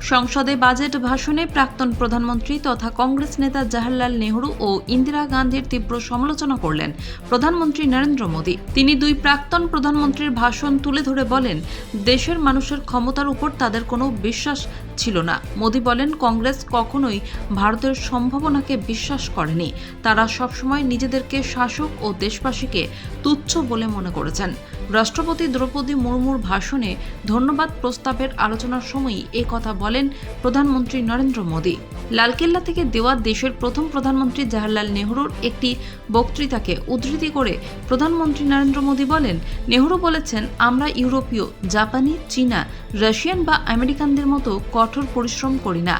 সংসদে বাজেট ভাষণে প্রাক্তন প্রধানমন্ত্রী তথা কংগ্রেস নেতা জওহরলাল নেহরু ও ইন্দিরা গান্ধীর তীব্র সমালোচনা করলেন প্রধানমন্ত্রী নরেন্দ্র মোদী। তিনি দুই প্রাক্তন প্রধানমন্ত্রীর ভাষণ তুলে ধরে বলেন, দেশের মানুষের ক্ষমতার উপর তাদের কোনো বিশ্বাস ছিল না। মোদী বলেন, কংগ্রেস কখনোই ভারতের সম্ভাবনাকে বিশ্বাস করেনি। তারা সবসময় নিজেদেরকে শাসক ও দেশবাসীকে তুচ্ছ বলে মনে করেছেন। রাষ্ট্রপতি দ্রৌপদী মুর্মুর ভাষণে ধন্যবাদ প্রস্তাবের আলোচনার সময়ই এ কথা বলেন প্রধানমন্ত্রী নরেন্দ্র মোদী। লালকেল্লা থেকে দেওয়া দেশের প্রথম প্রধানমন্ত্রী জওহরলাল নেহরুর একটি বক্তৃতাকে উদ্ধৃতি করে প্রধানমন্ত্রী নরেন্দ্র মোদী বলেন, নেহরু বলেছেন, আমরা ইউরোপীয়, জাপানি, চীনা, রাশিয়ান বা আমেরিকানদের মতো কঠোর পরিশ্রম করি না।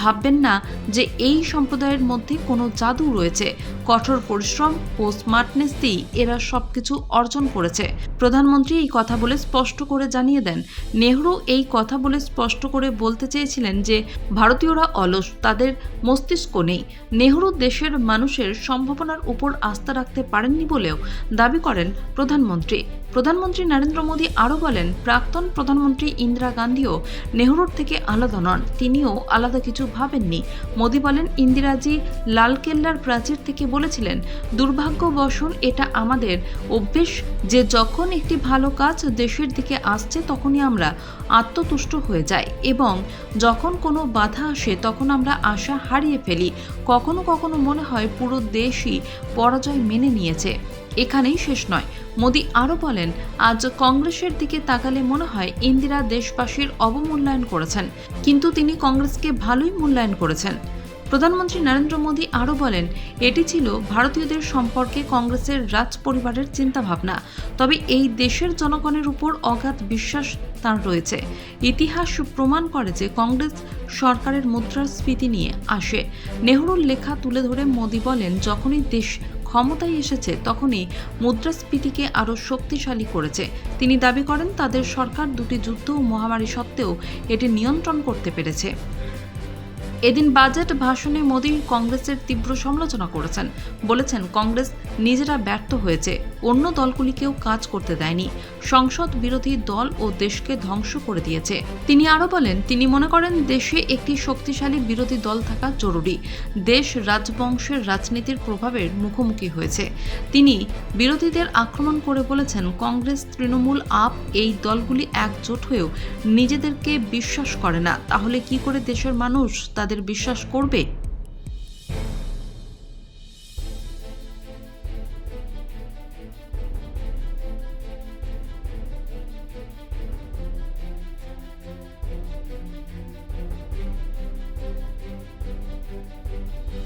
ভাববেন না যে এই সম্প্রদায়ের মধ্যে কোনো জাদু রয়েছে। কঠোর পরিশ্রম ও স্মার্টনেস দিয়েই এরা সবকিছু অর্জন করেছে। প্রধানমন্ত্রী এই কথা বলে স্পষ্ট করে জানিয়ে দেন, নেহরু এই কথা বলে স্পষ্ট করে বলতে চেয়েছিলেন যে ভারতীয়রা অলস, তাদের মস্তিষ্ক নেই। নেহরু দেশের মানুষের সম্ভাবনার উপর আস্থা রাখতে পারেননি বলেও দাবি করেন প্রধানমন্ত্রী। প্রধানমন্ত্রী নরেন্দ্র মোদী আরও বলেন, প্রাক্তন প্রধানমন্ত্রী ইন্দিরা গান্ধীও নেহরুর থেকে আলাদা নন, তিনিও আলাদা কিছু ভাবেননি। মোদী বলেন, ইন্দিরাজি লালকেল্লার প্রাচীর থেকে বলেছিলেন, দুর্ভাগ্যবশত এটা আমাদের অভ্যেস যে যখন একটি ভালো কাজ দেশের দিকে আসছে তখনই আমরা আত্মতুষ্ট হয়ে যাই এবং যখন কোনো বাধা আসে তখন আমরা আশা হারিয়ে ফেলি। কখনো কখনো মনে হয় পুরো দেশই পরাজয় মেনে নিয়েছে। এখানেই শেষ নয়। মোদী আরও বলেন, আজ কংগ্রেসের দিকে তাকালে মনে হয় ইন্দিরা দেশবাসীর অবমূল্যায়ন করেছেন, কিন্তু তিনি কংগ্রেসকে ভালোই মূল্যায়ন করেছেন। প্রধানমন্ত্রী নরেন্দ্র মোদী আরও বলেন, এটি ছিল ভারতীয়দের সম্পর্কে কংগ্রেসের রাজ পরিবারের চিন্তাভাবনা। তবে এই দেশের জনগণের উপর অগাধ বিশ্বাস তাঁর রয়েছে। ইতিহাস প্রমাণ করে যে কংগ্রেস সরকারের মুদ্রাস্ফীতি নিয়ে আসে। নেহরুর লেখা তুলে ধরে মোদী বলেন, যখনই দেশ ক্ষমতায় এসেছে তখনই মুদ্রাস্ফীতিকে আরও শক্তিশালী করেছে। তিনি দাবি করেন, তাদের সরকার দুটি যুদ্ধ ও মহামারী সত্ত্বেও এটি নিয়ন্ত্রণ করতে পেরেছে। এদিন বাজেট ভাষণে মোদী কংগ্রেসের তীব্র সমালোচনা করেছেন। বলেছেন, কংগ্রেস নিজেরা ব্যর্থ হয়েছে, অন্য দলগুলিকেও কাজ করতে দেয়নি। সংসদ বিরোধী দল ও দেশকে ধ্বংস করে দিয়েছে। তিনি আরও বলেন, তিনি মনে করেন দেশে একটি শক্তিশালী বিরোধী দল থাকা জরুরি। দেশ রাজবংশের রাজনীতির প্রভাবের মুখোমুখি হয়েছে। তিনি বিরোধীদের আক্রমণ করে বলেছেন, কংগ্রেস, তৃণমূল, আপ এই দলগুলি একজোট হয়েও নিজেদেরকে বিশ্বাস করে না। তাহলে কি করে দেশের মানুষ তাদের বিশ্বাস করবে?